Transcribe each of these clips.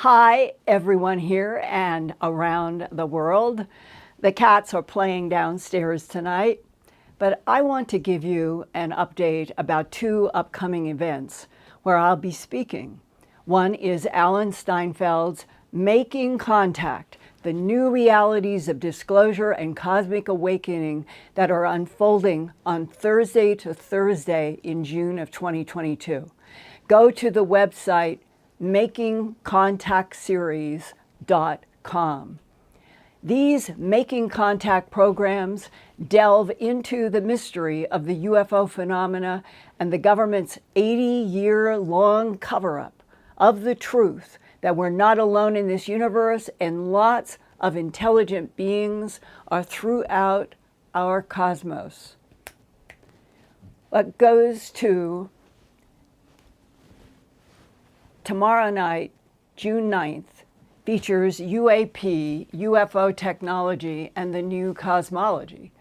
Hi, everyone here and around the world. The cats are playing downstairs tonight, but I want to give you an update about two upcoming events where I'll be speaking. One is Alan Steinfeld's Making Contact, the new realities of disclosure and cosmic awakening that are unfolding on Thursday to Thursday in June of 2022. Go to the website makingcontactseries.com. These Making Contact programs delve into the mystery of the UFO phenomena and the government's 80-year-long cover-up of the truth that we're not alone in this universe and lots of intelligent beings are throughout our cosmos. What goes to tomorrow night, June 9th, features UAP, UFO technology, and the new cosmology.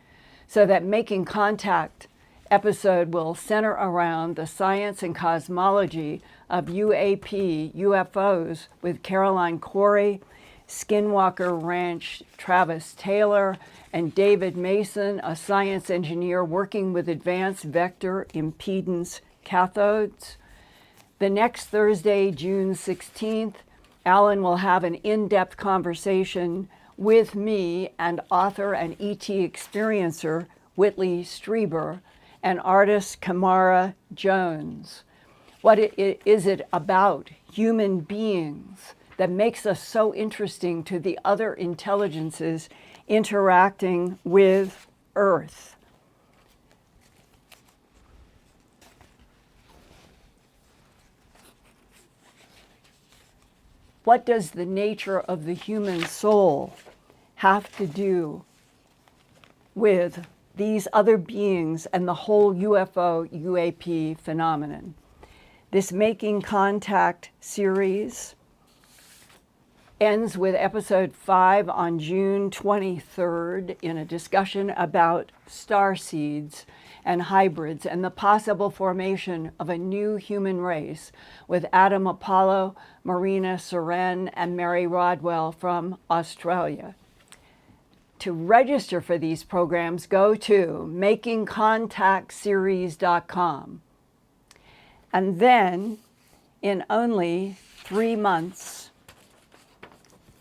So that Making Contact episode will center around the science and cosmology of UAP, UFOs, with Caroline Corey, Skinwalker Ranch Travis Taylor, and David Mason, a science engineer working with advanced vector impedance cathodes. The next Thursday, June 16th, Alan will have an in-depth conversation with me and author and ET experiencer Whitley Strieber and artist Kamara Jones. What is it about human beings that makes us so interesting to the other intelligences interacting with Earth? What does the nature of the human soul have to do with these other beings and the whole UFO UAP phenomenon? This Making Contact series ends with episode 5 on June 23rd in a discussion about star seeds and hybrids and the possible formation of a new human race with Adam Apollo, Marina Seren, and Mary Rodwell from Australia. To register for these programs, go to makingcontactseries.com. And then, in only 3 months,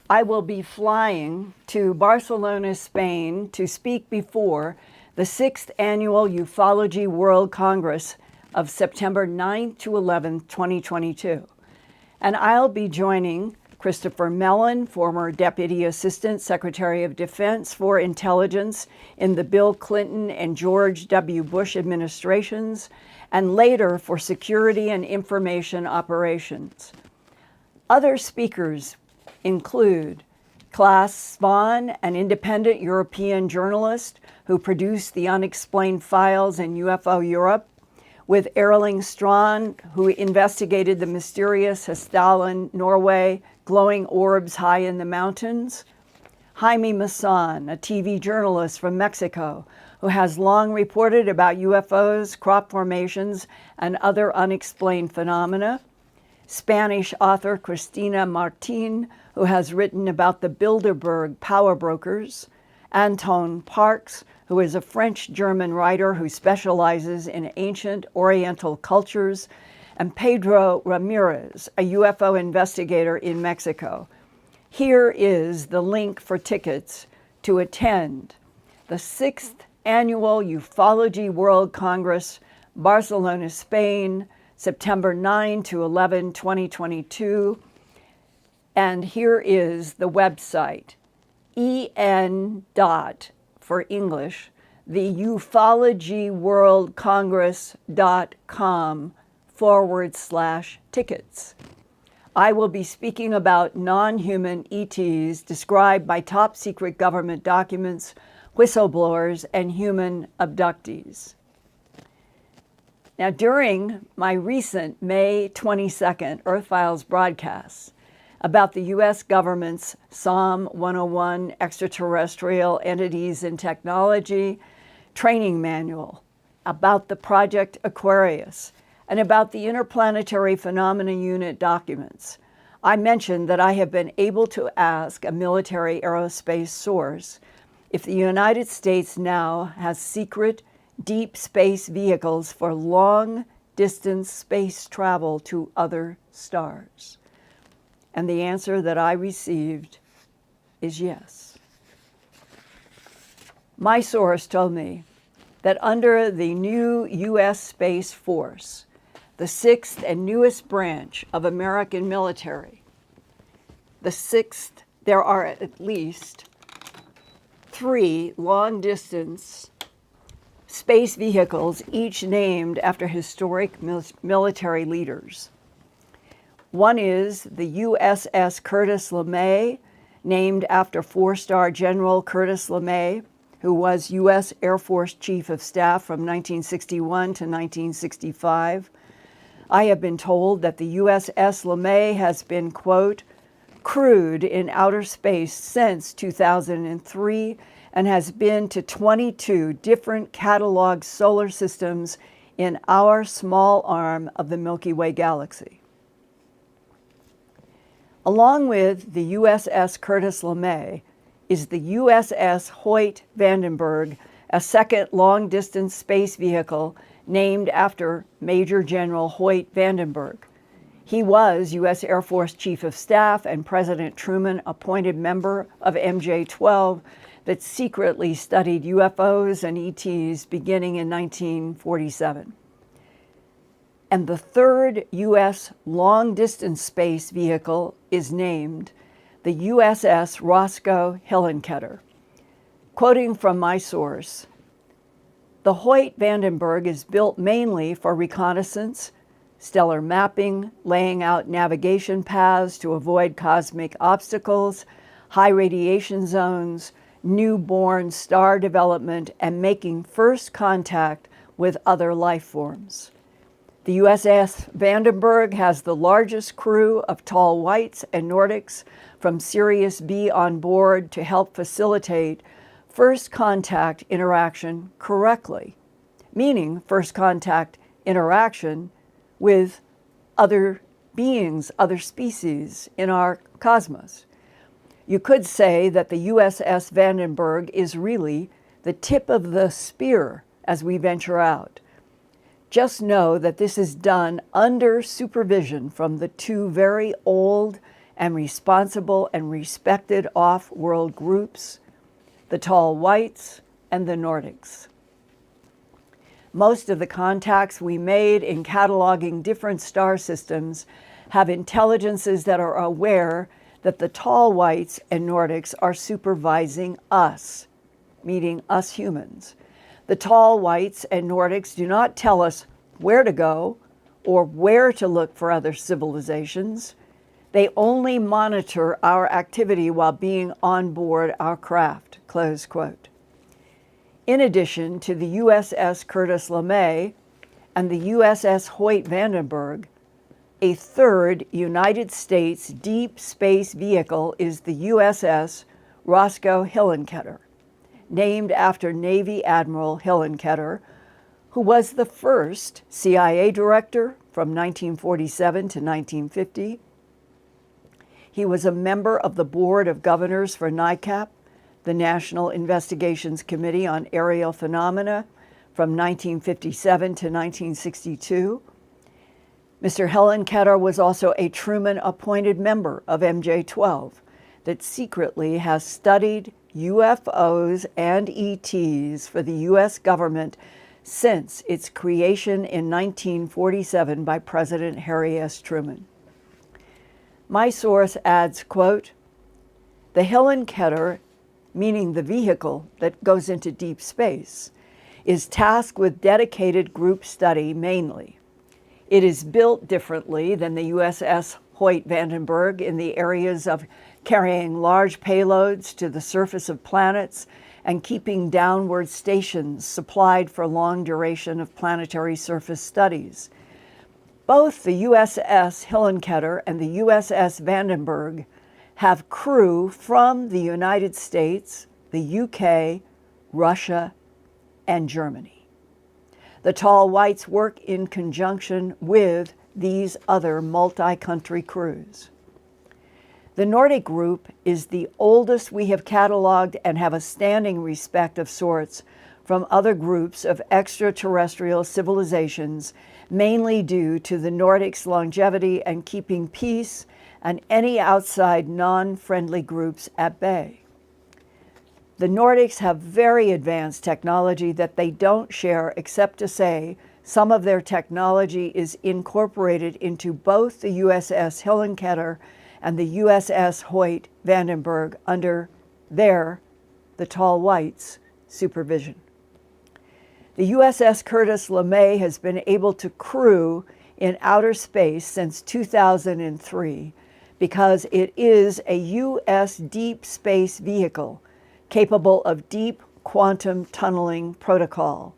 I will be flying to Barcelona, Spain to speak before the 6th Annual Ufology World Congress of September 9th to 11th, 2022. And I'll be joining Christopher Mellon, former Deputy Assistant Secretary of Defense for Intelligence in the Bill Clinton and George W. Bush administrations, and later for Security and Information Operations. Other speakers include Klaas Spahn, an independent European journalist who produced The Unexplained Files in UFO Europe, with Erling Strand, who investigated the mysterious Hestalen, Norway, glowing orbs high in the mountains. Jaime Maussan, a TV journalist from Mexico, who has long reported about UFOs, crop formations, and other unexplained phenomena. Spanish author Cristina Martin, who has written about the Bilderberg power brokers. Anton Parks, who is a French-German writer who specializes in ancient Oriental cultures, and Pedro Ramirez, a UFO investigator in Mexico. Here is the link for tickets to attend the 6th Annual Ufology World Congress, Barcelona, Spain, September 9 to 11, 2022. And here is the website, en. for English, the ufologyworldcongress.com/tickets. I will be speaking about non-human ETs described by top secret government documents, whistleblowers, and human abductees. Now, during my recent May 22nd Earthfiles broadcasts about the U.S. government's Psalm 101 extraterrestrial entities and technology training manual, about the Project Aquarius, and about the Interplanetary Phenomena Unit documents, I mentioned that I have been able to ask a military aerospace source if the United States now has secret deep space vehicles for long-distance space travel to other stars. And the answer that I received is yes. My source told me that under the new U.S. Space Force, the sixth and newest branch of American military, there are at least 3 long-distance space vehicles, each named after historic military leaders. One is the USS Curtis LeMay, named after 4-star General Curtis LeMay, who was U.S. Air Force Chief of Staff from 1961 to 1965. I have been told that the USS LeMay has been, quote, crewed in outer space since 2003 and has been to 22 different catalog solar systems in our small arm of the Milky Way galaxy. Along with the USS Curtis LeMay is the USS Hoyt Vandenberg, a second long-distance space vehicle named after Major General Hoyt Vandenberg. He was U.S. Air Force Chief of Staff and President Truman appointed member of MJ-12 that secretly studied UFOs and ETs beginning in 1947. And the third U.S. long-distance space vehicle is named the USS Roscoe Hillenkoetter. Quoting from my source, the Hoyt Vandenberg is built mainly for reconnaissance, stellar mapping, laying out navigation paths to avoid cosmic obstacles, high radiation zones, newborn star development, and making first contact with other life forms. The USS Vandenberg has the largest crew of tall whites and Nordics from Sirius B on board to help facilitate first contact interaction correctly, meaning first contact interaction with other beings, other species in our cosmos. You could say that the USS Vandenberg is really the tip of the spear as we venture out. Just know that this is done under supervision from the 2 very old and responsible and respected off-world groups, the Tall Whites and the Nordics. Most of the contacts we made in cataloging different star systems have intelligences that are aware that the Tall Whites and Nordics are supervising us, meaning us humans. The Tall Whites and Nordics do not tell us where to go or where to look for other civilizations. They only monitor our activity while being on board our craft, close quote. In addition to the USS Curtis LeMay and the USS Hoyt Vandenberg, a third United States deep space vehicle is the USS Roscoe Hillenkoetter, named after Navy Admiral Hillenkoetter, who was the first CIA director from 1947 to 1950. He was a member of the Board of Governors for NICAP, the National Investigations Committee on Aerial Phenomena, from 1957 to 1962. Mr. Hillenkoetter was also a Truman-appointed member of MJ-12 that secretly has studied UFOs and ETs for the U.S. government since its creation in 1947 by President Harry S. Truman. My source adds, quote, the Hillenkoetter, meaning the vehicle that goes into deep space, is tasked with dedicated group study mainly. It is built differently than the USS Hoyt Vandenberg in the areas of carrying large payloads to the surface of planets and keeping downward stations supplied for long duration of planetary surface studies. Both the USS Hillenkoetter and the USS Vandenberg have crew from the United States, the UK, Russia, and Germany. The Tall Whites work in conjunction with these other multi-country crews. The Nordic group is the oldest we have cataloged and have a standing respect of sorts from other groups of extraterrestrial civilizations, mainly due to the Nordic's longevity and keeping peace and any outside non-friendly groups at bay. The Nordics have very advanced technology that they don't share, except to say some of their technology is incorporated into both the USS Hillenkoetter and the USS Hoyt Vandenberg under the Tall Whites, supervision. The USS Curtis LeMay has been able to crew in outer space since 2003 because it is a U.S. deep space vehicle capable of deep quantum tunneling protocol,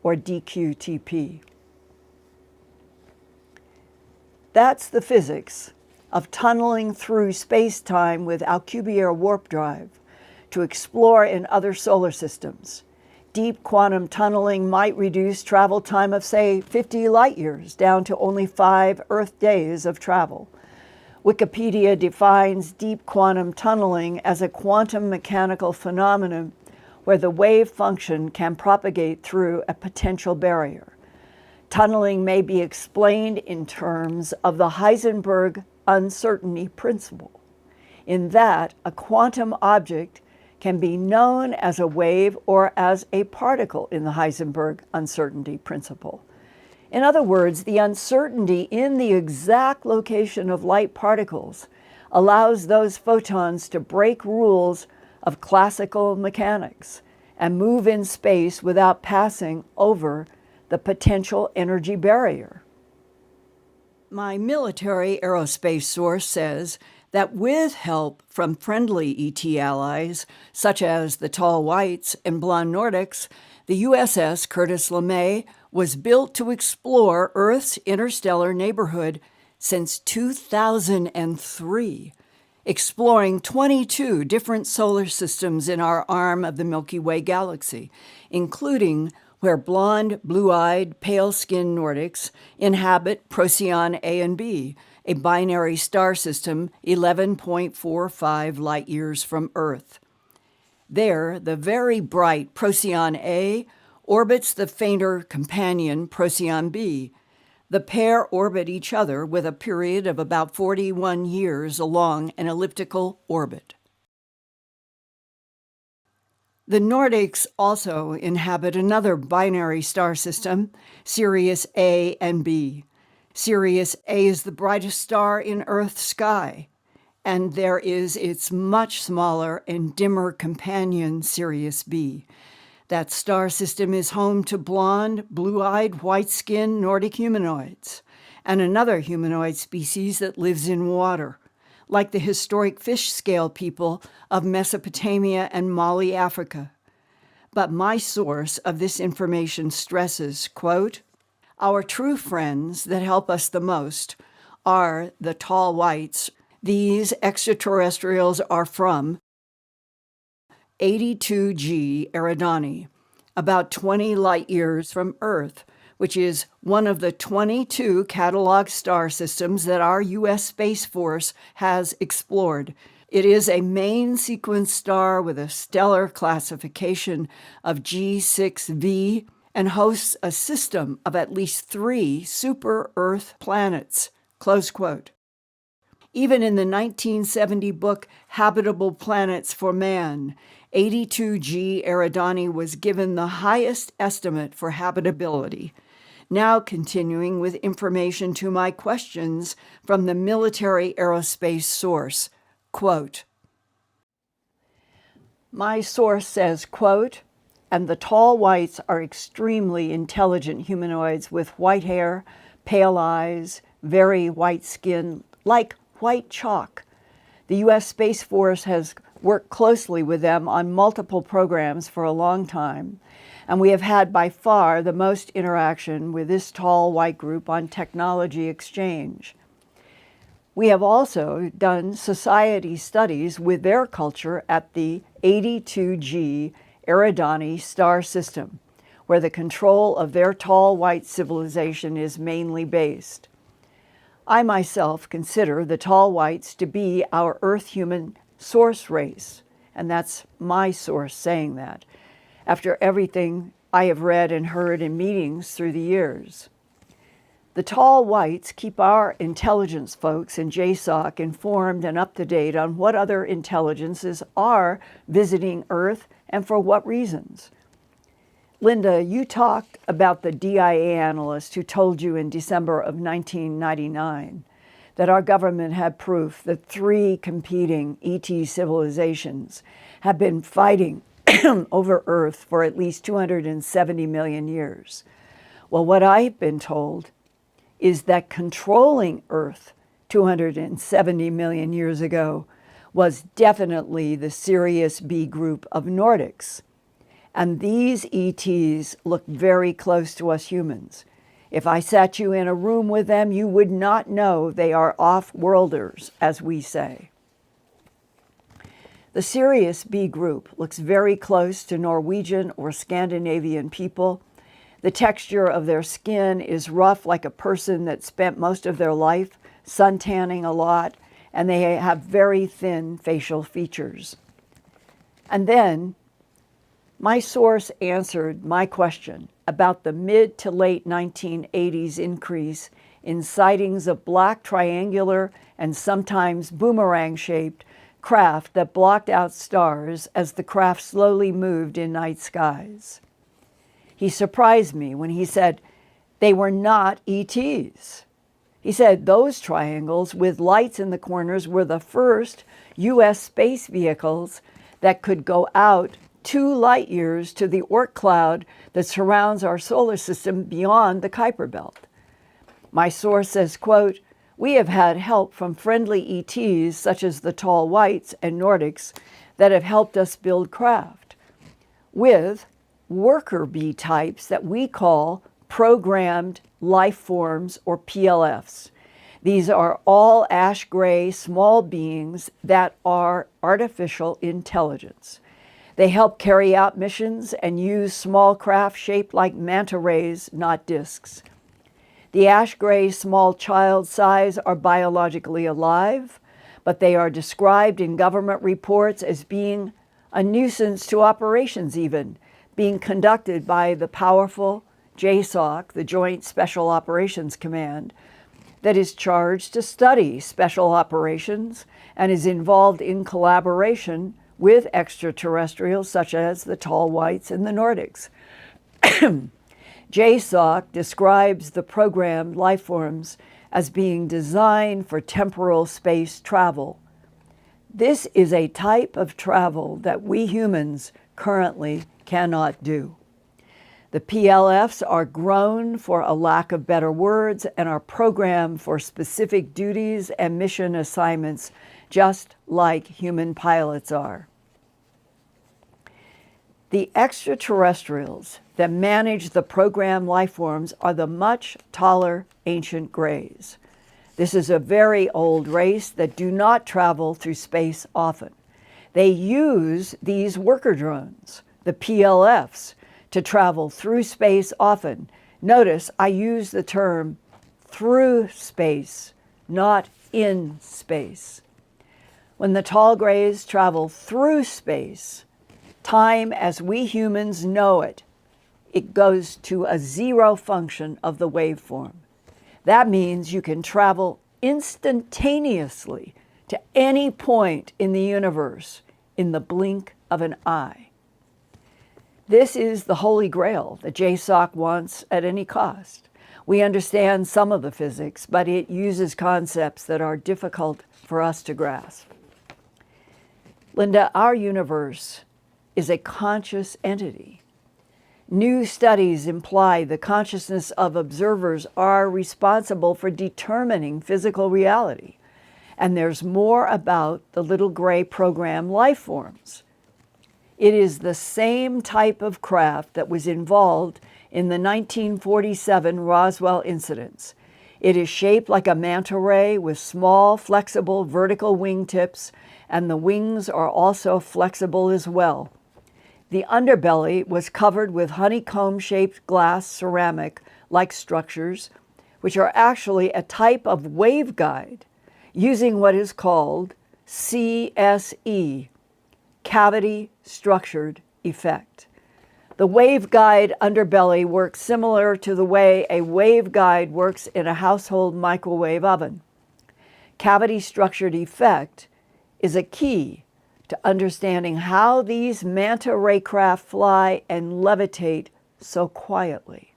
or DQTP. That's the physics of tunneling through space-time with Alcubierre warp drive to explore in other solar systems. Deep quantum tunneling might reduce travel time of, say, 50 light years down to only 5 Earth days of travel. Wikipedia defines deep quantum tunneling as a quantum mechanical phenomenon where the wave function can propagate through a potential barrier. Tunneling may be explained in terms of the Heisenberg uncertainty principle, in that a quantum object can be known as a wave or as a particle in the Heisenberg uncertainty principle. In other words, the uncertainty in the exact location of light particles allows those photons to break rules of classical mechanics and move in space without passing over the potential energy barrier. My military aerospace source says that with help from friendly ET allies, such as the Tall Whites and Blonde Nordics, the USS Curtis LeMay was built to explore Earth's interstellar neighborhood since 2003, exploring 22 different solar systems in our arm of the Milky Way galaxy, including where blonde, blue-eyed, pale-skinned Nordics inhabit Procyon A and B, a binary star system 11.45 light-years from Earth. There, the very bright Procyon A orbits the fainter companion Procyon B. The pair orbit each other with a period of about 41 years along an elliptical orbit. The Nordics also inhabit another binary star system, Sirius A and B. Sirius A is the brightest star in Earth's sky, and there is its much smaller and dimmer companion, Sirius B. That star system is home to blonde, blue-eyed, white-skinned Nordic humanoids, and another humanoid species that lives in water, like the historic fish scale people of Mesopotamia and Mali, Africa. But my source of this information stresses, quote, "Our true friends that help us the most are the Tall Whites. These extraterrestrials are from 82 G Eridani, about 20 light-years from Earth, which is one of the 22 cataloged star systems that our U.S. Space Force has explored. It is a main sequence star with a stellar classification of G6V and hosts a system of at least 3 super-Earth planets," close quote. Even in the 1970 book Habitable Planets for Man, 82 G Eridani was given the highest estimate for habitability. Now continuing with information to my questions from the military aerospace source, quote, my source says, quote, "And the Tall Whites are extremely intelligent humanoids with white hair, pale eyes, very white skin, like white chalk. The U.S. Space Force has worked closely with them on multiple programs for a long time, and we have had by far the most interaction with this tall white group on technology exchange. We have also done society studies with their culture at the 82 G Eridani star system, where the control of their tall white civilization is mainly based. I myself consider the tall whites to be our Earth human source race, and that's my source saying that, after everything I have read and heard in meetings through the years. The tall whites keep our intelligence folks in JSOC informed and up to date on what other intelligences are visiting Earth and for what reasons. Linda, you talked about the DIA analyst who told you in December of 1999 that our government had proof that 3 competing ET civilizations have been fighting over Earth for at least 270 million years. Well, what I've been told is that controlling Earth 270 million years ago was definitely the Sirius B group of Nordics. And these ETs look very close to us humans. If I sat you in a room with them, you would not know they are off-worlders, as we say. The Sirius B group looks very close to Norwegian or Scandinavian people. The texture of their skin is rough, like a person that spent most of their life suntanning a lot, and they have very thin facial features. And then my source answered my question about the mid to late 1980s increase in sightings of black triangular and sometimes boomerang-shaped craft that blocked out stars as the craft slowly moved in night skies. He surprised me when he said they were not ETs. He said those triangles with lights in the corners were the first U.S. space vehicles that could go out 2 light years to the Oort cloud that surrounds our solar system beyond the Kuiper Belt. My source says, quote, "We have had help from friendly ETs such as the tall whites and Nordics that have helped us build craft with worker bee types that we call programmed life forms or PLFs. These are all ash gray small beings that are artificial intelligence. They help carry out missions and use small craft shaped like manta rays, not discs. The ash gray small child size are biologically alive, but they are described in government reports as being a nuisance to operations even, being conducted by the powerful JSOC, the Joint Special Operations Command, that is charged to study special operations and is involved in collaboration with extraterrestrials such as the tall whites and the Nordics. JSOC describes the programmed life forms as being designed for temporal space travel. This is a type of travel that we humans currently cannot do. The PLFs are grown, for a lack of better words, and are programmed for specific duties and mission assignments, just like human pilots are. The extraterrestrials that manage the programmed life forms are the much taller ancient grays. This is a very old race that do not travel through space often. They use these worker drones, the PLFs, to travel through space often. Notice I use the term through space, not in space. When the tall grays travel through space, time as we humans know it, it goes to a zero function of the waveform. That means you can travel instantaneously to any point in the universe in the blink of an eye. This is the holy grail that JSOC wants at any cost. We understand some of the physics, but it uses concepts that are difficult for us to grasp. Linda, our universe is a conscious entity. New studies imply the consciousness of observers are responsible for determining physical reality. And there's more about the little gray program life forms. It is the same type of craft that was involved in the 1947 Roswell incidents. It is shaped like a manta ray with small, flexible, vertical wingtips, and the wings are also flexible as well. The underbelly was covered with honeycomb-shaped glass ceramic-like structures which are actually a type of waveguide using what is called CSE, cavity structured effect. The waveguide underbelly works similar to the way a waveguide works in a household microwave oven. Cavity structured effect is a key to understanding how these manta ray craft fly and levitate so quietly.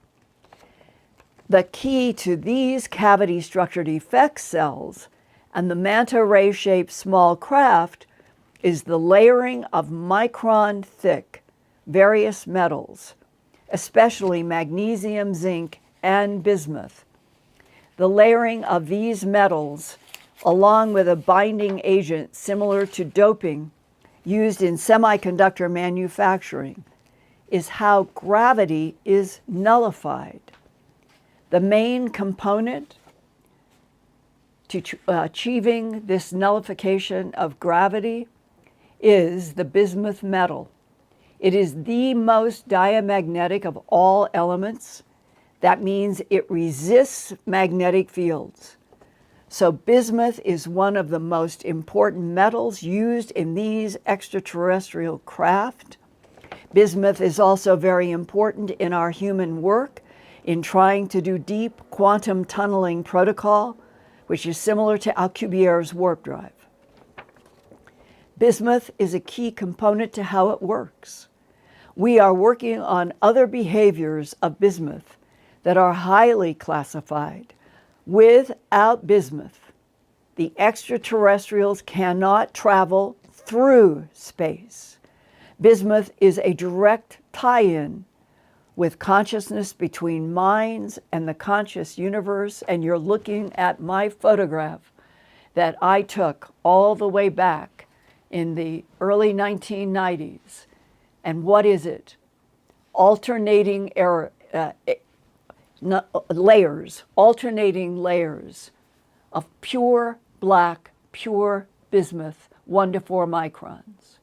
The key to these cavity structured effect cells and the manta ray shaped small craft is the layering of micron thick various metals, especially magnesium, zinc, and bismuth. The layering of these metals, along with a binding agent similar to doping used in semiconductor manufacturing, is how gravity is nullified. The main component to achieving this nullification of gravity is the bismuth metal. It is the most diamagnetic of all elements. That means it resists magnetic fields. So bismuth is one of the most important metals used in these extraterrestrial craft. Bismuth is also very important in our human work in trying to do deep quantum tunneling protocol, which is similar to Alcubierre's warp drive. Bismuth is a key component to how it works. We are working on other behaviors of bismuth that are highly classified. Without bismuth, the extraterrestrials cannot travel through space. Bismuth is a direct tie-in with consciousness between minds and the conscious universe, and you're looking at my photograph that I took all the way back in the early 1990s. And what is it? Alternating layers of pure black, pure bismuth, 1 to 4 microns,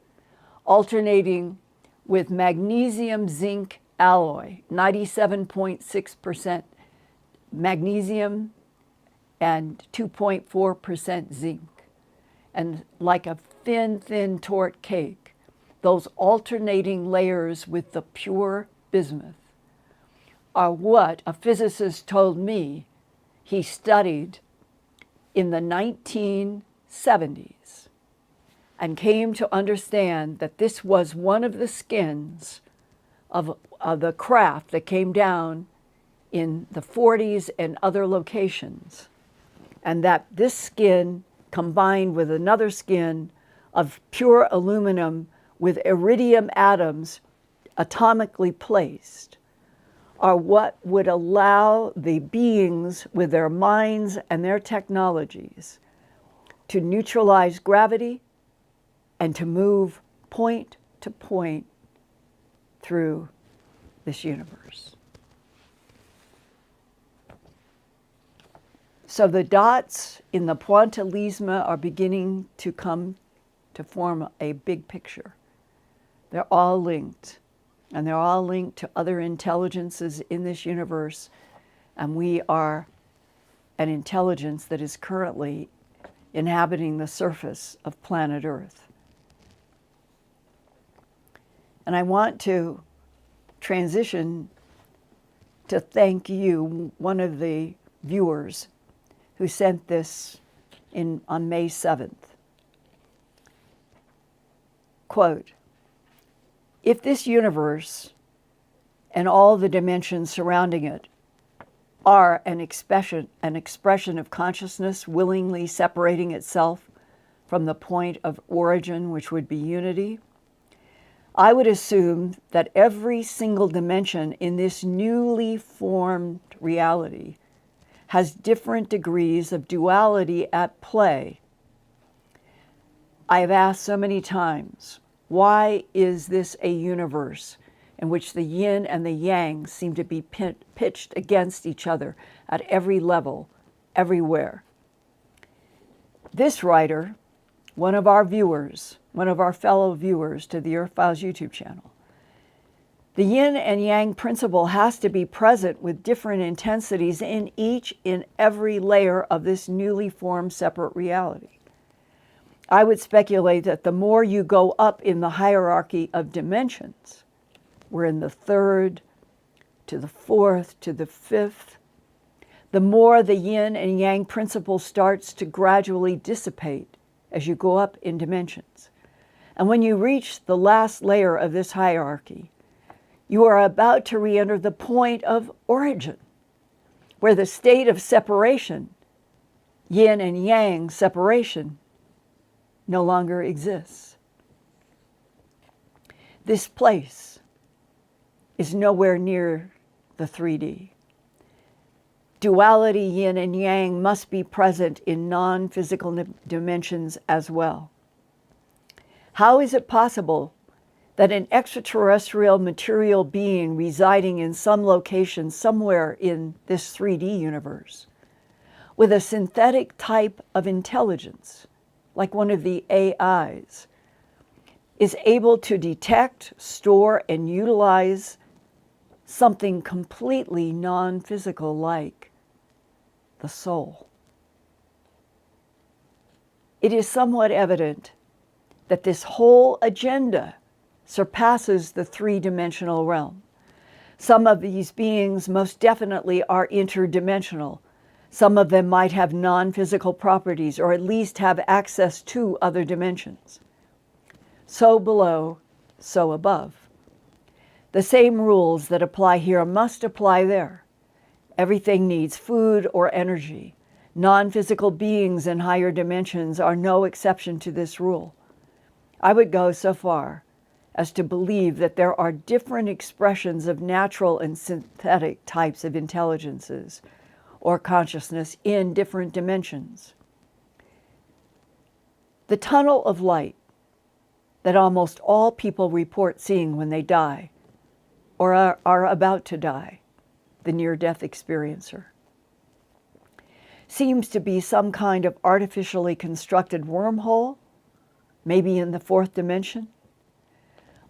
alternating with magnesium zinc alloy, 97.6% magnesium and 2.4% zinc. And like a thin torte cake, those alternating layers with the pure bismuth are what a physicist told me he studied in the 1970s and came to understand that this was one of the skins of the craft that came down in the 40s and other locations, and that this skin combined with another skin of pure aluminum with iridium atoms atomically placed are what would allow the beings with their minds and their technologies to neutralize gravity and to move point to point through this universe. So the dots in the pointillisme are beginning to come to form a big picture. They're all linked, and they're all linked to other intelligences in this universe, and we are an intelligence that is currently inhabiting the surface of planet Earth. And I want to transition to thank you, one of the viewers who sent this on May 7th. Quote, "If this universe and all the dimensions surrounding it are an expression of consciousness willingly separating itself from the point of origin, which would be unity, I would assume that every single dimension in this newly formed reality has different degrees of duality at play. I have asked so many times, why is this a universe in which the yin and the yang seem to be pitched against each other at every level, everywhere? This writer, one of our viewers, one of our fellow viewers to the Earthfiles YouTube channel, The yin and yang principle has to be present with different intensities in every layer of this newly formed separate reality. I would speculate that the more you go up in the hierarchy of dimensions, we're in the third, to the fourth, to the fifth, the more the yin and yang principle starts to gradually dissipate as you go up in dimensions. And when you reach the last layer of this hierarchy, you are about to re-enter the point of origin, where the state of separation, yin and yang separation, no longer exists. This place is nowhere near the 3D. Duality, yin and yang, must be present in non-physical dimensions as well. How is it possible that an extraterrestrial material being residing in some location somewhere in this 3D universe, with a synthetic type of intelligence, like one of the AIs, is able to detect, store, and utilize something completely non-physical like the soul? It is somewhat evident that this whole agenda surpasses the three-dimensional realm. Some of these beings most definitely are interdimensional. Some of them might have non-physical properties, or at least have access to other dimensions. So below, so above. The same rules that apply here must apply there. Everything needs food or energy. Non-physical beings in higher dimensions are no exception to this rule. I would go so far as to believe that there are different expressions of natural and synthetic types of intelligences or consciousness in different dimensions. The tunnel of light that almost all people report seeing when they die or are about to die, the near-death experiencer, seems to be some kind of artificially constructed wormhole, maybe in the fourth dimension.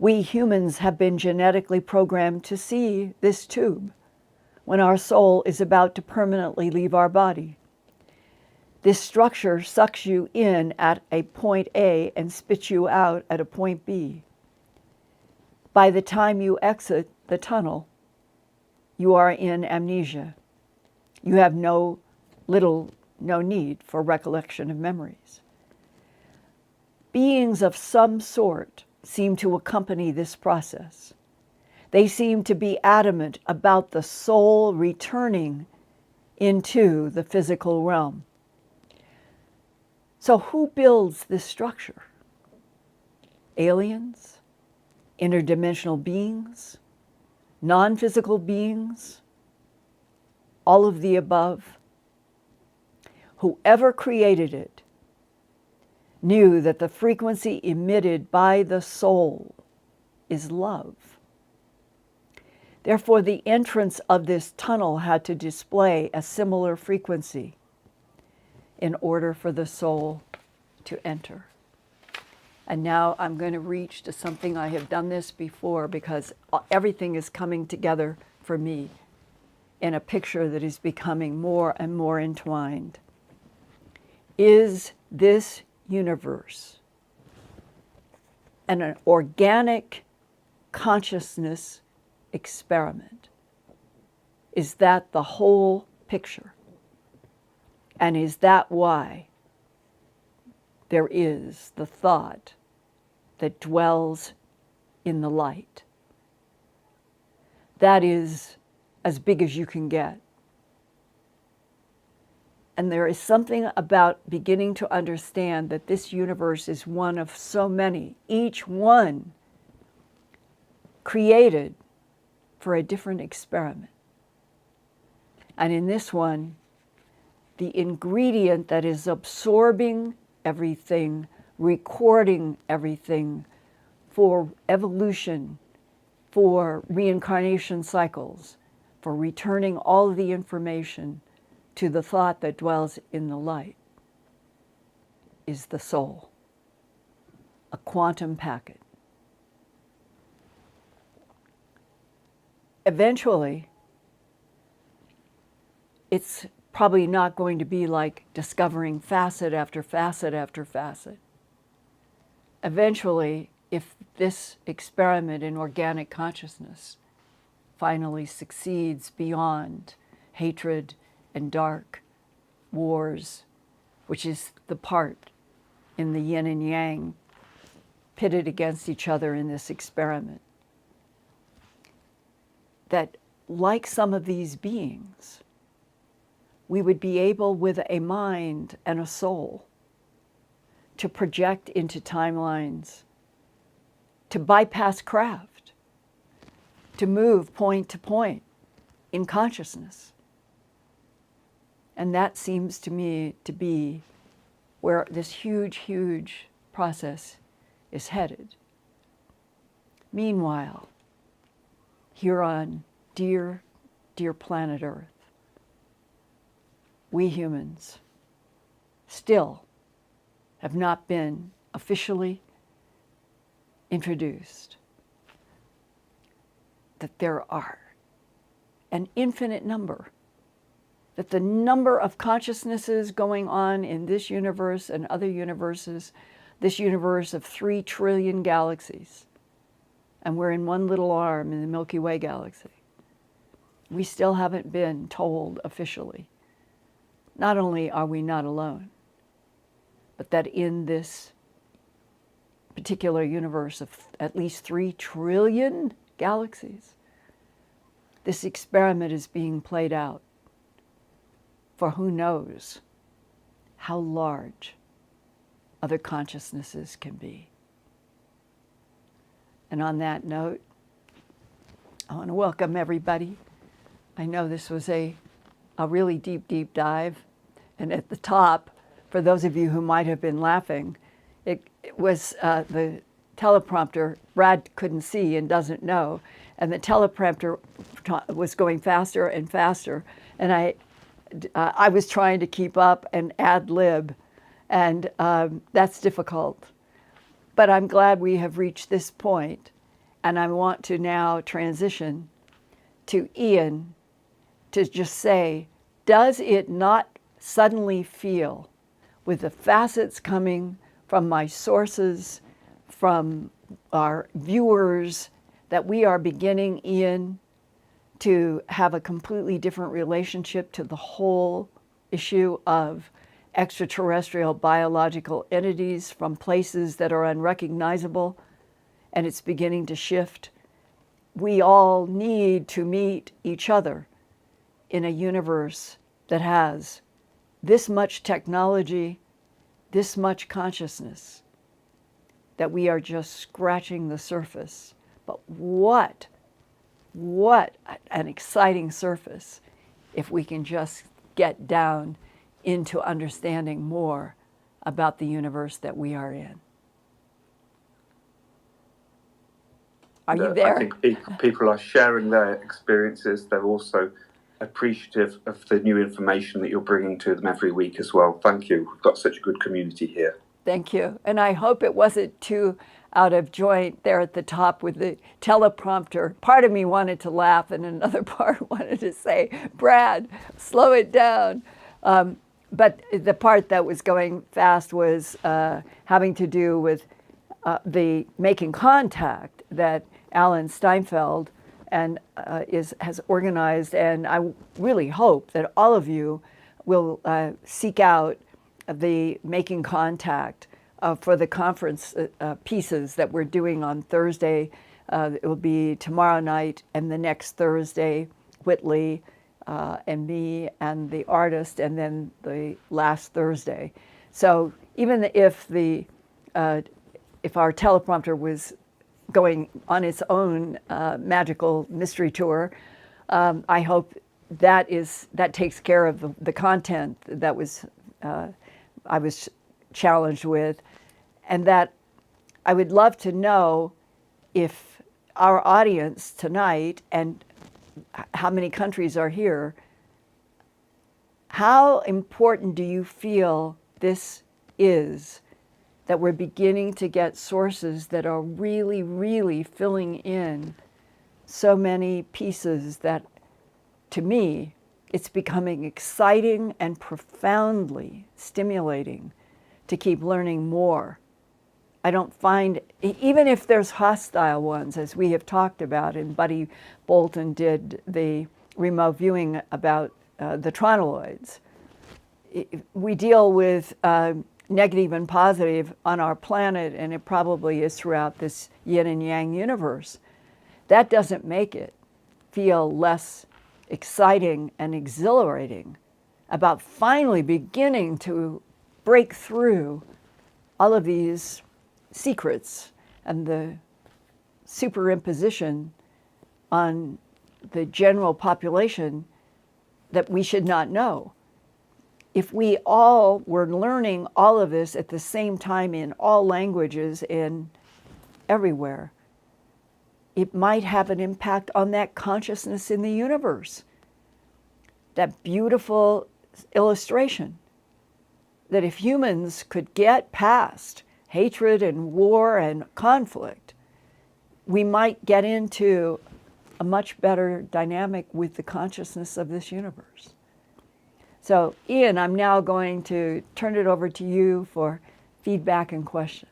We humans have been genetically programmed to see this tube when our soul is about to permanently leave our body. This structure sucks you in at a point A and spits you out at a point B. By the time you exit the tunnel, you are in amnesia. You have no need for recollection of memories. Beings of some sort seem to accompany this process. They seem to be adamant about the soul returning into the physical realm. So who builds this structure? Aliens? Interdimensional beings? Non-physical beings? All of the above? Whoever created it knew that the frequency emitted by the soul is love. Therefore, the entrance of this tunnel had to display a similar frequency in order for the soul to enter. And now I'm going to reach to something I have done this before, because everything is coming together for me in a picture that is becoming more and more entwined. Is this universe and an organic consciousness experiment? Is that the whole picture? And is that why there is the thought that dwells in the light? That is as big as you can get. And there is something about beginning to understand that this universe is one of so many, each one created for a different experiment. And in this one, the ingredient that is absorbing everything, recording everything for evolution, for reincarnation cycles, for returning all of the information to the thought that dwells in the light, is the soul, a quantum packet. eventually, it's probably not going to be like discovering facet after facet after facet. Eventually, if this experiment in organic consciousness finally succeeds beyond hatred and dark wars, which is the part in the yin and yang pitted against each other in this experiment, that like some of these beings, we would be able with a mind and a soul to project into timelines, to bypass craft, to move point to point in consciousness. And that seems to me to be where this huge, huge process is headed. Meanwhile, here on dear, dear planet Earth, we humans still have not been officially introduced that there are an infinite number, that the number of consciousnesses going on in this universe and other universes, this universe of 3 trillion galaxies, and we're in one little arm in the Milky Way galaxy, we still haven't been told officially. Not only are we not alone, but that in this particular universe of at least 3 trillion galaxies, this experiment is being played out for who knows how large other consciousnesses can be. And on that note, I want to welcome everybody. I know this was a really deep, deep dive. And at the top, for those of you who might have been laughing, it was the teleprompter. Brad couldn't see and doesn't know. And the teleprompter was going faster and faster. And I was trying to keep up and ad lib. And that's difficult. But I'm glad we have reached this point. And I want to now transition to Ian to just say, does it not suddenly feel, with the facets coming from my sources, from our viewers, that we are beginning, Ian, to have a completely different relationship to the whole issue of extraterrestrial biological entities from places that are unrecognizable, and it's beginning to shift? We all need to meet each other in a universe that has this much technology, this much consciousness, that we are just scratching the surface. But what an exciting surface if we can just get down into understanding more about the universe that we are in. Are you there? I think people are sharing their experiences. They're also appreciative of the new information that you're bringing to them every week as well. Thank you. We've got such a good community here. Thank you. And I hope it wasn't too out of joint there at the top with the teleprompter. Part of me wanted to laugh and another part wanted to say, Brad, slow it down. But the part that was going fast was having to do with the making contact that Alan Steinfeld and has organized, and I really hope that all of you will seek out the Making Contact for the conference pieces that we're doing on Thursday. It will be tomorrow night and the next Thursday, Whitley and me and the artist, and then the last Thursday. So even if our teleprompter was going on its own magical mystery tour, I hope that takes care of the content that was I was challenged with, and that I would love to know if our audience tonight, and how many countries are here, how important do you feel this is, that we're beginning to get sources that are really, really filling in so many pieces that, to me, it's becoming exciting and profoundly stimulating to keep learning more. I don't find, even if there's hostile ones, as we have talked about, and Buddy Bolton did the remote viewing about the tronoloids, we deal with negative and positive on our planet, and it probably is throughout this yin and yang universe. That doesn't make it feel less exciting and exhilarating about finally beginning to break through all of these secrets and the superimposition on the general population that we should not know. If we all were learning all of this at the same time in all languages and everywhere, it might have an impact on that consciousness in the universe. That beautiful illustration that if humans could get past hatred and war and conflict, we might get into a much better dynamic with the consciousness of this universe. So, Ian, I'm now going to turn it over to you for feedback and questions.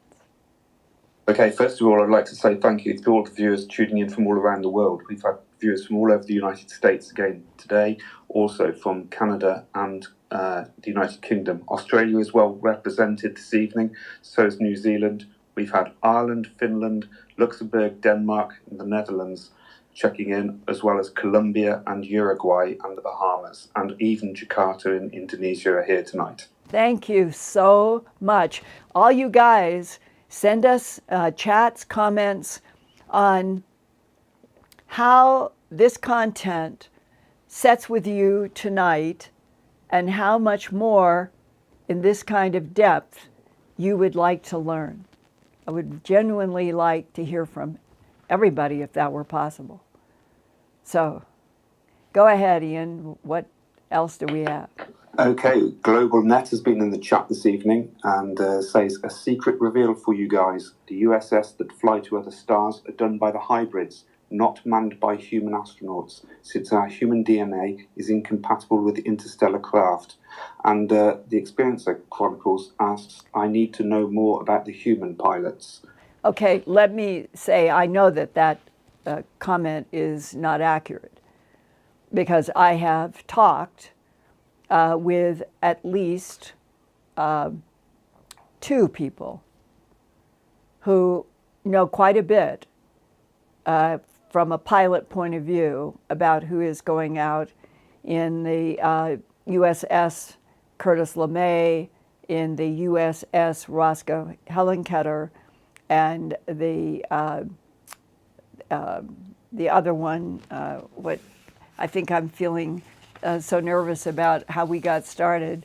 Okay, first of all, I'd like to say thank you to all the viewers tuning in from all around the world. We've had viewers from all over the United States again today, also from Canada and the United Kingdom. Australia is well represented this evening, so is New Zealand. We've had Ireland, Finland, Luxembourg, Denmark, and the Netherlands checking in, as well as Colombia and Uruguay and the Bahamas, and even Jakarta in Indonesia are here tonight. Thank you so much. All you guys, send us chats, comments on how this content sets with you tonight and how much more in this kind of depth you would like to learn. I would genuinely like to hear from everybody if that were possible. So go ahead, Ian. What else do we have? Okay, Global Net has been in the chat this evening and says a secret reveal for you guys. The USS that fly to other stars are done by the hybrids, not manned by human astronauts, since our human DNA is incompatible with interstellar craft. And the Experiencer Chronicles asks, I need to know more about the human pilots. Okay, let me say, I know that that comment is not accurate, because I have talked with at least 2 people who know quite a bit from a pilot point of view about who is going out in the USS Curtis LeMay, in the USS Roscoe Hillenkoetter, and the other one, what I think I'm feeling so nervous about how we got started.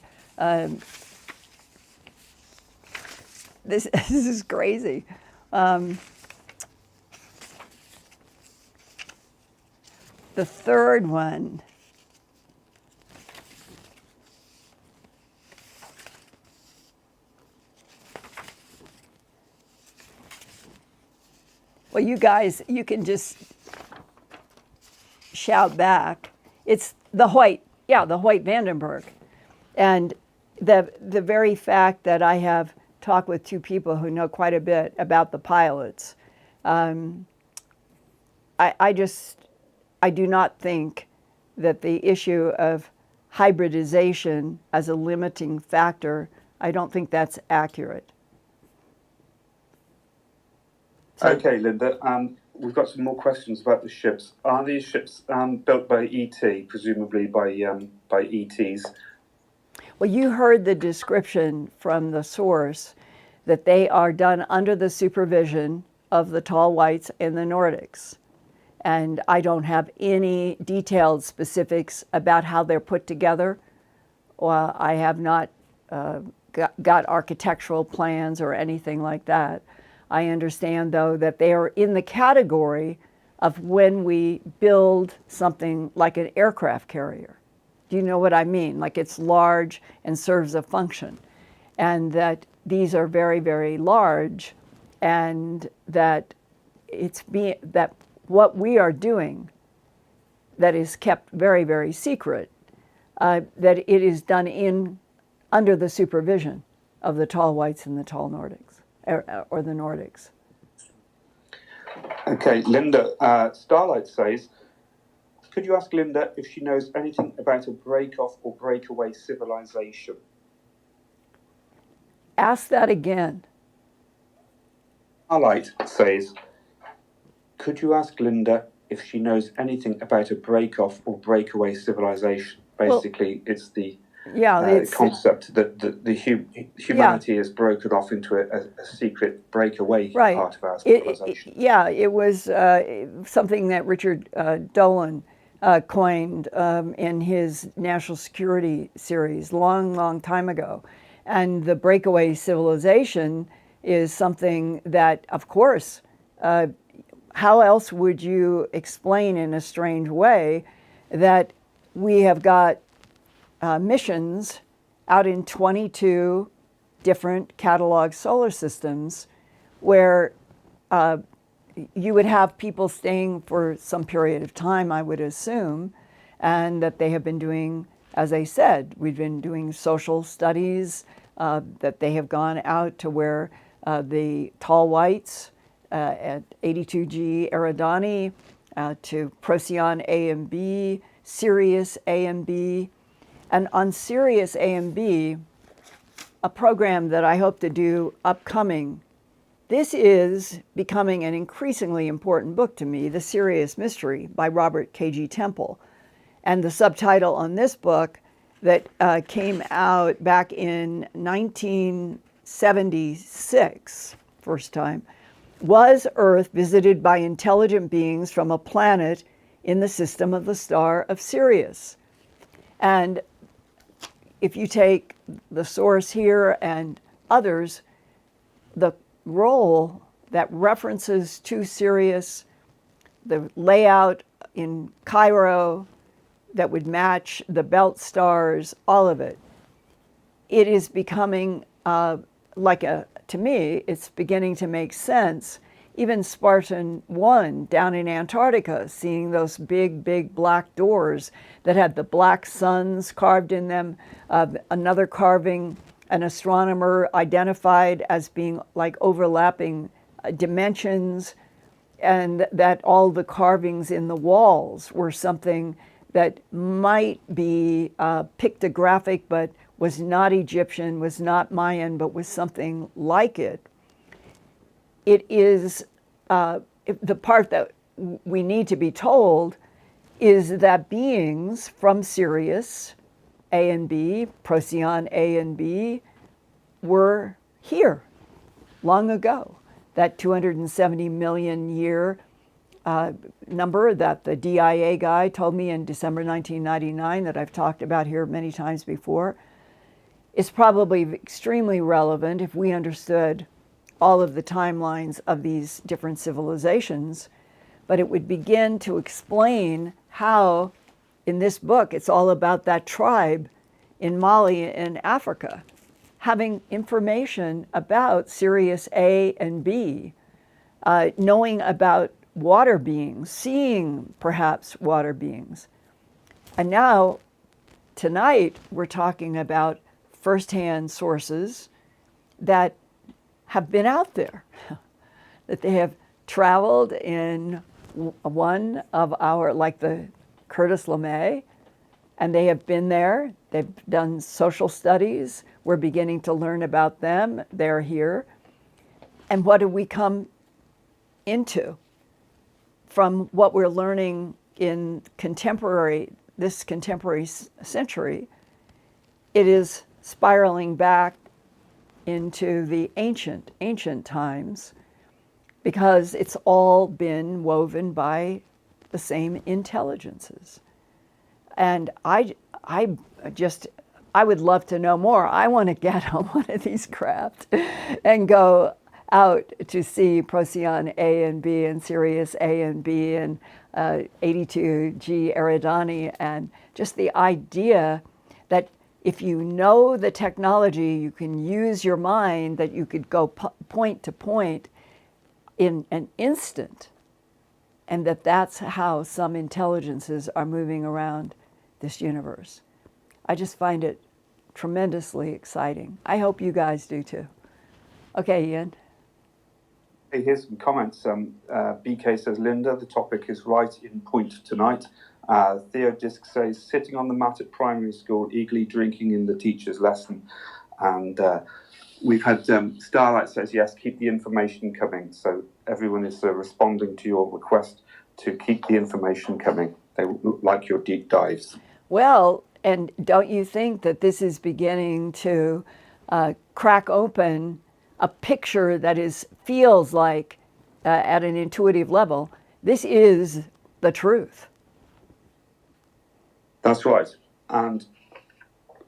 This is crazy. The third one, well, you guys, you can just shout back. It's the Hoyt, the Hoyt Vandenberg. And the very fact that I have talked with 2 people who know quite a bit about the pilots, I do not think that the issue of hybridization as a limiting factor, I don't think that's accurate. So, okay, Linda, we've got some more questions about the ships. Are these ships built by ET, presumably by ETs? well, you heard the description from the source that they are done under the supervision of the Tall Whites and the Nordics. And I don't have any detailed specifics about how they're put together. Well, I have not got architectural plans or anything like that. I understand, though, that they are in the category of when we build something like an aircraft carrier. Do you know what I mean? Like it's large and serves a function. And that these are very, very large, and that what we are doing that is kept very, very secret, that it is done under the supervision of the tall whites and the tall Nordics, or the Nordics. Okay, Linda, Starlight says, could you ask Linda if she knows anything about a break-off or breakaway civilization? Ask that again. Starlight says, could you ask Linda if she knows anything about a break-off or breakaway civilization? Basically, it's the concept that humanity is broken off into a secret breakaway part of our civilization. It was something that Richard Dolan coined in his national security series long time ago. And the breakaway civilization is something that, of course, how else would you explain in a strange way that we have got missions out in 22 different catalog solar systems where you would have people staying for some period of time, I would assume, and that they have been doing, as I said, we've been doing social studies, that they have gone out to where the tall whites at 82 G Eridani, to Procyon A and B, Sirius A and B. And on Sirius A and B, a program that I hope to do upcoming, this is becoming an increasingly important book to me, The Sirius Mystery by Robert K.G. Temple. And the subtitle on this book that came out back in 1976, first time, was Earth visited by intelligent beings from a planet in the system of the star of Sirius? And if you take the source here and others, the role that references to Sirius, the layout in Cairo that would match the belt stars, all of it, it is becoming to me, it's beginning to make sense. Even Spartan 1 down in Antarctica, seeing those big black doors that had the black suns carved in them, another carving, an astronomer identified as being like overlapping dimensions, and that all the carvings in the walls were something that might be pictographic, but was not Egyptian, was not Mayan, but was something like it. It is, the part that we need to be told is that beings from Sirius A and B, Procyon A and B, were here long ago. That 270 million year number that the DIA guy told me in December 1999 that I've talked about here many times before, is probably extremely relevant if we understood all of the timelines of these different civilizations. But it would begin to explain how, in this book, it's all about that tribe in Mali in Africa, having information about Sirius A and B, knowing about water beings, seeing perhaps water beings. And now, tonight, we're talking about firsthand sources that have been out there, that they have traveled in one of our, like the Curtis LeMay, and they have been there. They've done social studies. We're beginning to learn about them. They're here. And what do we come into from what we're learning in this contemporary century? It is spiraling back into the ancient times, because it's all been woven by the same intelligences. And I would love to know more. I want to get on one of these craft and go out to see Procyon A and B and Sirius A and B and 82 G Eridani, and just the idea that if you know the technology, you can use your mind, that you could go point to point in an instant and that that's how some intelligences are moving around this universe. I just find it tremendously exciting. I hope you guys do too. Okay, Ian. Hey, here's some comments. BK says, Linda, the topic is right in point tonight. Theo Disc says, sitting on the mat at primary school, eagerly drinking in the teacher's lesson. And we've had Starlight says, yes, keep the information coming. So everyone is responding to your request to keep the information coming. They like your deep dives. Well, and don't you think that this is beginning to crack open a picture that feels like, at an intuitive level, this is the truth? That's right. And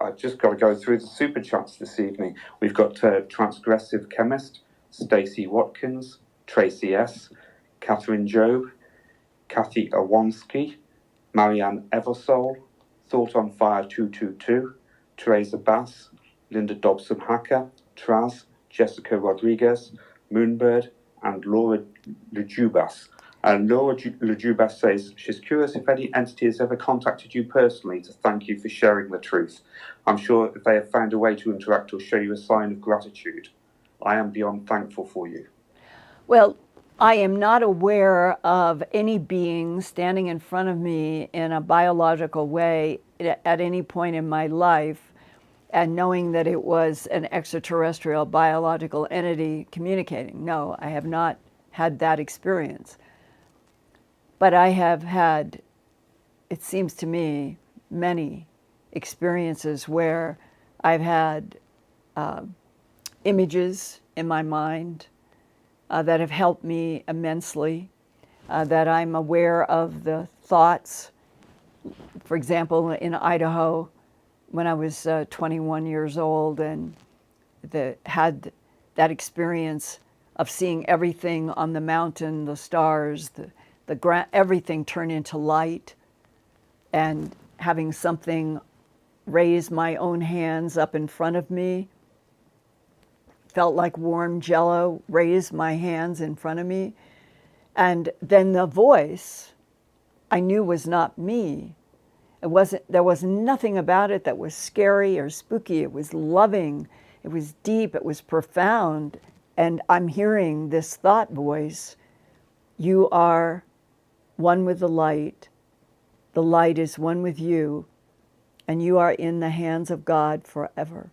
I've just got to go through the super chats this evening. We've got Transgressive Chemist, Stacey Watkins, Tracy S., Catherine Job, Kathy Awansky, Marianne Eversole, Thought on Fire 222, Teresa Bass, Linda Dobson-Hacker, Traz, Jessica Rodriguez, Moonbird, and Laura Lejubas. Laura Lejubas says she's curious if any entity has ever contacted you personally to thank you for sharing the truth. I'm sure if they have found a way to interact or show you a sign of gratitude. I am beyond thankful for you. Well, I am not aware of any being standing in front of me in a biological way at any point in my life and knowing that it was an extraterrestrial biological entity communicating. No, I have not had that experience. But I have had, it seems to me, many experiences where I've had images in my mind that have helped me immensely, that I'm aware of the thoughts. For example, in Idaho, when I was 21 years old and had that experience of seeing everything on the mountain, the stars, everything turn into light, and having something raise my own hands up in front of me, felt like warm jello raised my hands in front of me. And then the voice I knew was not me. There was nothing about it that was scary or spooky. It was loving, it was deep, it was profound. And I'm hearing this thought voice, you are one with the light is one with you, and you are in the hands of God forever.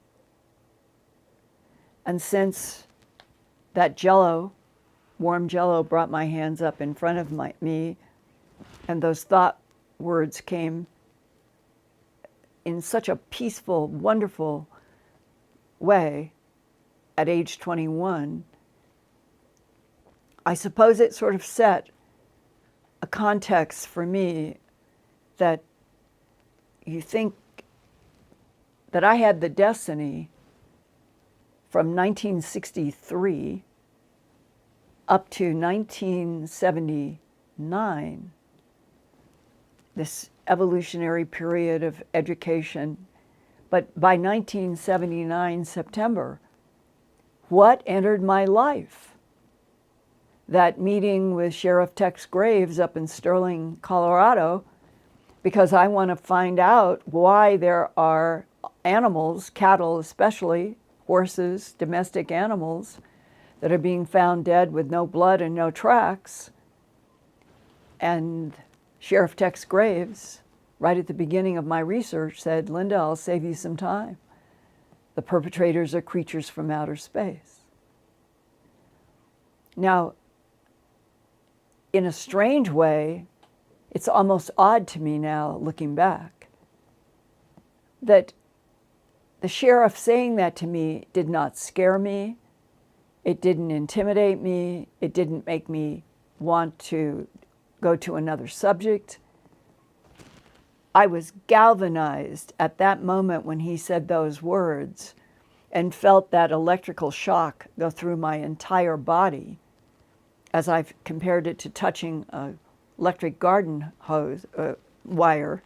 And since that jello, warm jello, brought my hands up in front of me, and those thought words came in such a peaceful, wonderful way at age 21, I suppose it sort of set a context for me that you think that I had the destiny from 1963 up to 1979, this evolutionary period of education. But by 1979 September, what entered my life? That meeting with Sheriff Tex Graves up in Sterling, Colorado, because I want to find out why there are animals, cattle especially, horses, domestic animals, that are being found dead with no blood and no tracks. And Sheriff Tex Graves, right at the beginning of my research, said, Linda, I'll save you some time. The perpetrators are creatures from outer space. Now, in a strange way, it's almost odd to me now, looking back, that the sheriff saying that to me did not scare me. It didn't intimidate me. It didn't make me want to go to another subject. I was galvanized at that moment when he said those words and felt that electrical shock go through my entire body as I've compared it to touching an electric garden hose wire.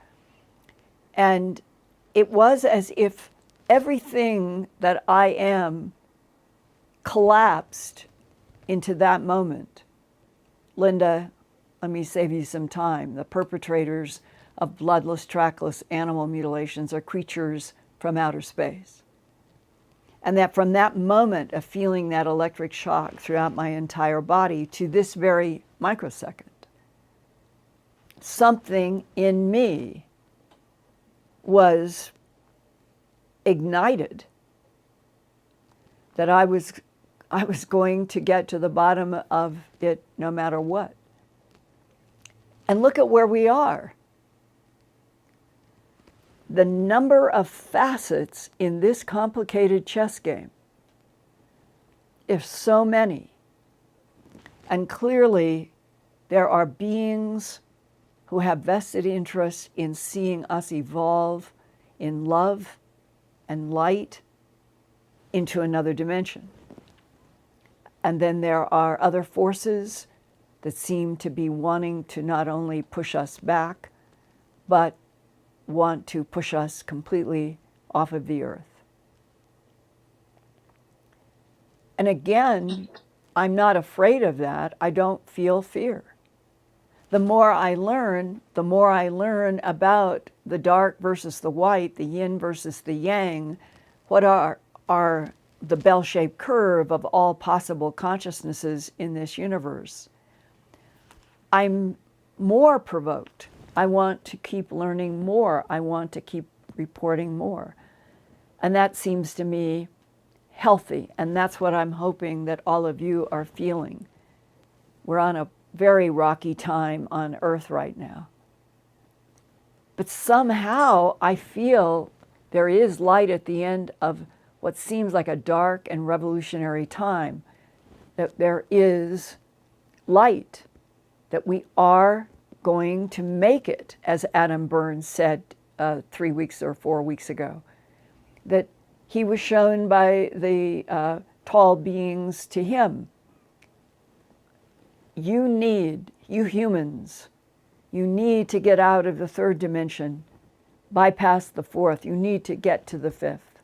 And it was as if everything that I am collapsed into that moment. Linda, let me save you some time. The perpetrators of bloodless, trackless animal mutilations are creatures from outer space. And that from that moment of feeling that electric shock throughout my entire body to this very microsecond, something in me was ignited, that I was going to get to the bottom of it no matter what. And look at where we are. The number of facets in this complicated chess game, if so many, and clearly there are beings who have vested interest in seeing us evolve in love and light into another dimension. And then there are other forces that seem to be wanting to not only push us back, but want to push us completely off of the earth. And again, I'm not afraid of that. I don't feel fear. The more I learn about the dark versus the white, the yin versus the yang, what are the bell-shaped curve of all possible consciousnesses in this universe, I'm more provoked. I want to keep learning more. I want to keep reporting more. And that seems to me healthy. And that's what I'm hoping that all of you are feeling. We're on a very rocky time on Earth right now. But somehow I feel there is light at the end of what seems like a dark and revolutionary time. That there is light, that we are going to make it, as Adam Burns said 3 weeks or 4 weeks ago, that he was shown by the tall beings to him. You humans, you need to get out of the third dimension, bypass the fourth, you need to get to the fifth.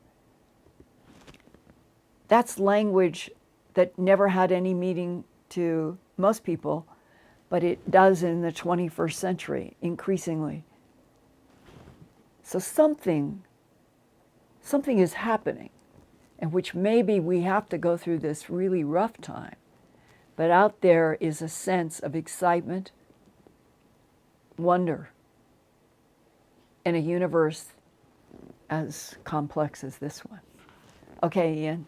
That's language that never had any meaning to most people, but it does in the 21st century, increasingly. So something is happening, in which maybe we have to go through this really rough time, but out there is a sense of excitement, wonder, in a universe as complex as this one. Okay, Ian.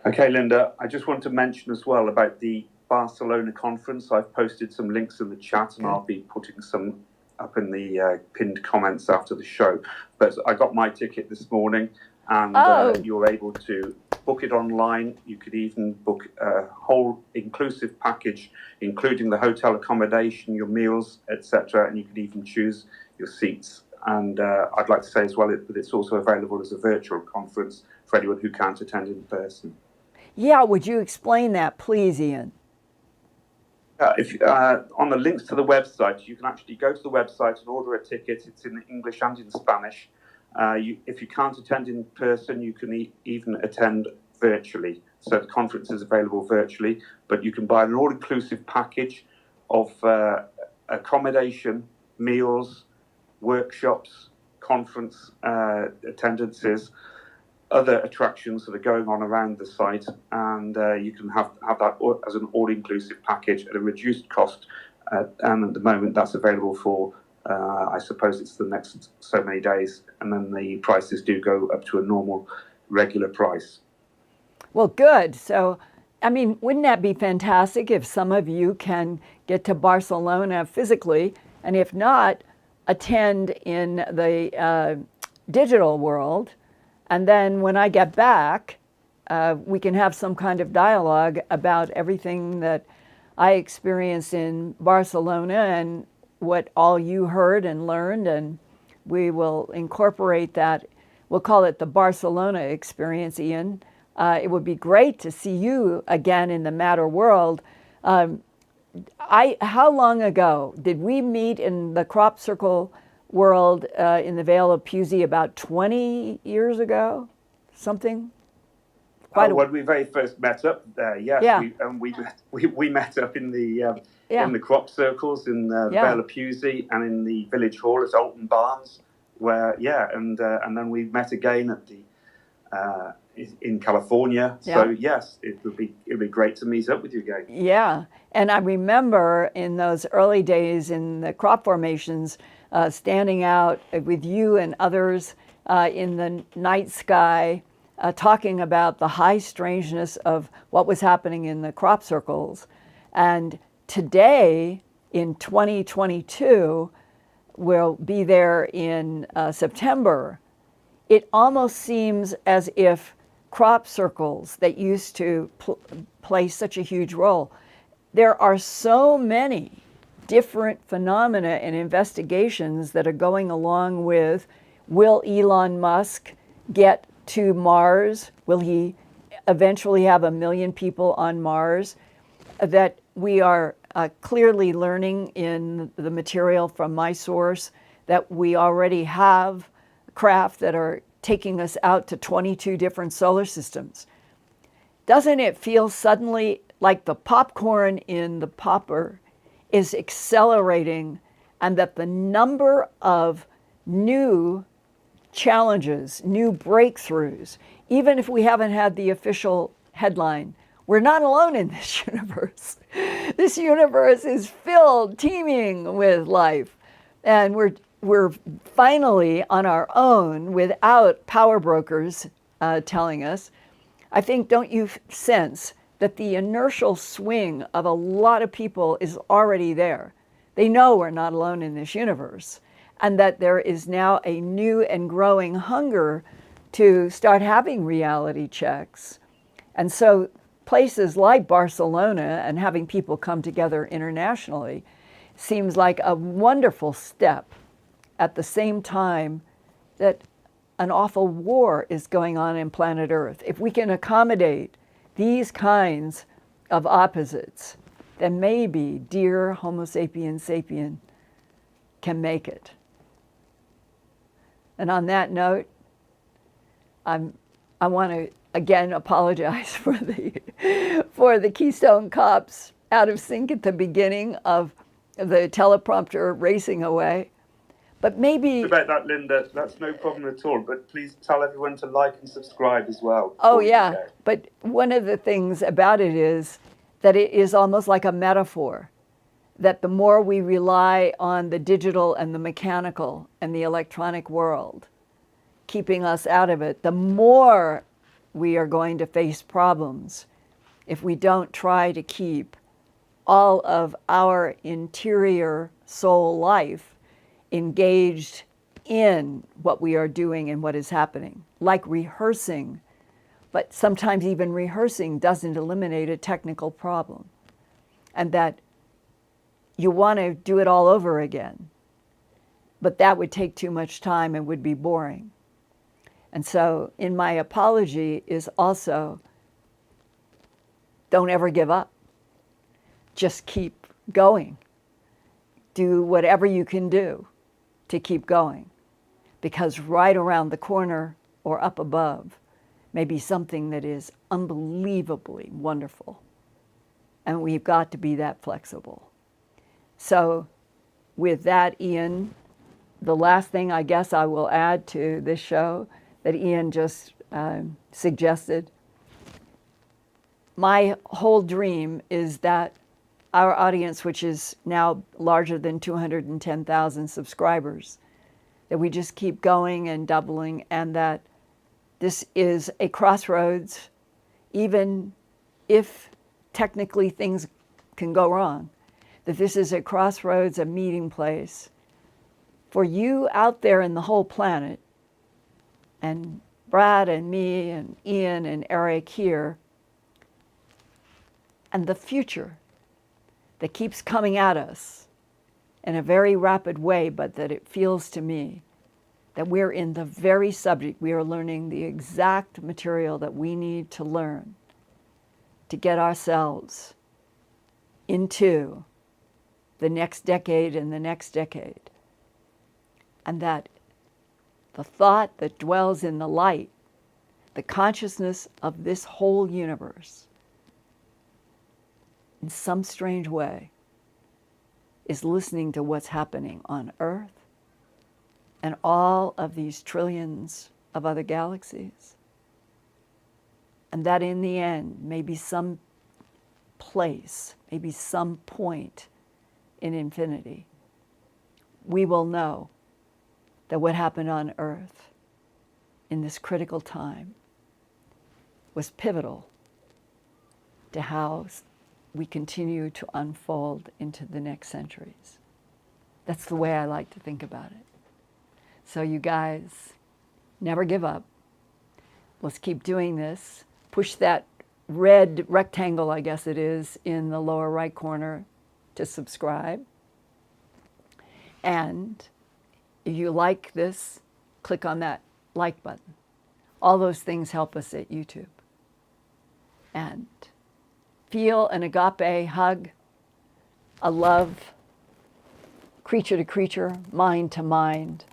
Okay, Linda, I just want to mention as well about the Barcelona conference. I've posted some links in the chat, and I'll be putting some up in the pinned comments after the show. But I got my ticket this morning, and you're able to book it online. You could even book a whole inclusive package, including the hotel accommodation, your meals, etc., and you could even choose your seats. And I'd like to say as well that it's also available as a virtual conference for anyone who can't attend in person. Yeah, would you explain that, please, Ian? If on the links to the website, you can actually go to the website and order a ticket. It's in English and in Spanish. If you can't attend in person, you can even attend virtually. So the conference is available virtually, but you can buy an all-inclusive package of accommodation, meals, workshops, conference attendances, other attractions that are going on around the site, and you can have that as an all-inclusive package at a reduced cost. And at the moment, that's available for, I suppose it's the next so many days, and then the prices do go up to a normal, regular price. Well, good. So, I mean, wouldn't that be fantastic if some of you can get to Barcelona physically, and if not, attend in the digital world? And then when I get back, we can have some kind of dialogue about everything that I experienced in Barcelona and what all you heard and learned, and we will incorporate that. We'll call it the Barcelona experience, Ian. It would be great to see you again in the matter world. How long ago did we meet in the crop circle world in the Vale of Pusey? About 20 years ago, something? quite when we very first met up there, yes, Yeah. we met up in the Yeah. crop circles in the Yeah. Vale of Pusey and in the village hall at Alton Barnes, where and then we met again at the in California. So yes, it'd be great to meet up with you again. Yeah, and I remember in those early days in the crop formations, standing out with you and others in the night sky, talking about the high strangeness of what was happening in the crop circles. And today, in 2022, we'll be there in September. It almost seems as if crop circles that used to play such a huge role, there are so many different phenomena and investigations that are going along with, will Elon Musk get to Mars? Will he eventually have 1 million people on Mars? That we are clearly learning in the material from my source that we already have craft that are taking us out to 22 different solar systems. Doesn't it feel suddenly like the popcorn in the popper is accelerating, and that the number of new challenges, new breakthroughs, even if we haven't had the official headline, we're not alone in this universe. This universe is filled, teeming with life, and we're finally on our own without power brokers telling us. I think, don't you sense that the inertial swing of a lot of people is already there? They know we're not alone in this universe, and that there is now a new and growing hunger to start having reality checks. And so places like Barcelona and having people come together internationally seems like a wonderful step, at the same time that an awful war is going on in planet Earth. If we can accommodate these kinds of opposites, then maybe dear Homo sapiens sapien can make it. And on that note, I want to again apologize for the Keystone Cops out of sync at the beginning of the teleprompter racing away. But maybe about that, Linda, that's no problem at all. But please tell everyone to like and subscribe as well. Oh yeah, but one of the things about it is that it is almost like a metaphor, that the more we rely on the digital and the mechanical and the electronic world, keeping us out of it, the more we are going to face problems if we don't try to keep all of our interior soul life engaged in what we are doing and what is happening, like rehearsing. But sometimes even rehearsing doesn't eliminate a technical problem, and that you want to do it all over again, but that would take too much time and would be boring. And so in my apology is also, don't ever give up. Just keep going. Do whatever you can do to keep going, because right around the corner or up above may be something that is unbelievably wonderful. And we've got to be that flexible. So with that, Ian, the last thing I guess I will add to this show that Ian just suggested, my whole dream is that our audience, which is now larger than 210,000 subscribers, that we just keep going and doubling, and that this is a crossroads, even if technically things can go wrong, that this is a crossroads, a meeting place for you out there in the whole planet, and Brad and me and Ian and Eric here, and the future that keeps coming at us in a very rapid way, but that it feels to me that we're in the very subject. We are learning the exact material that we need to learn to get ourselves into the next decade and the next decade. And that the thought that dwells in the light the consciousness of this whole universe, in some strange way, is listening to what's happening on Earth and all of these trillions of other galaxies. And that in the end, maybe some place, maybe some point in infinity, we will know that what happened on Earth in this critical time was pivotal to how we continue to unfold into the next centuries. That's the way I like to think about it. So you guys, never give up. Let's keep doing this. Push that red rectangle, I guess it is, in the lower right corner to subscribe. And if you like this, click on that like button. All those things help us at YouTube. And feel an agape hug, a love, creature to creature, mind to mind,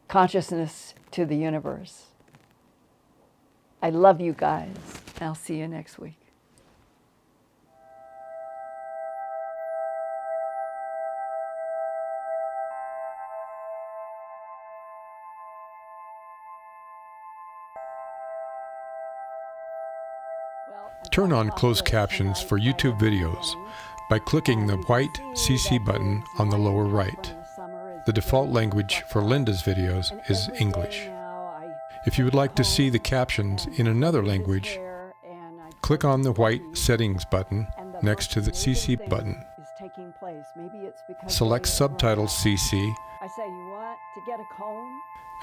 consciousness to the universe. I love you guys. I'll see you next week. Turn on closed captions for YouTube videos by clicking the white CC button on the lower right. The default language for Linda's videos is English. If you would like to see the captions in another language, click on the white settings button next to the CC button. Select Subtitles CC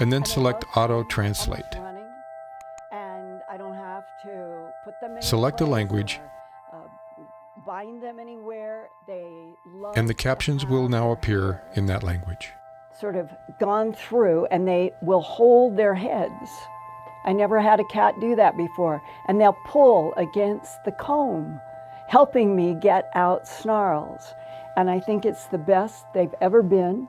and then select Auto Translate. Select a language and the captions will now appear in that language. Sort of gone through, and they will hold their heads. I never had a cat do that before. And they'll pull against the comb, helping me get out snarls. And I think it's the best they've ever been.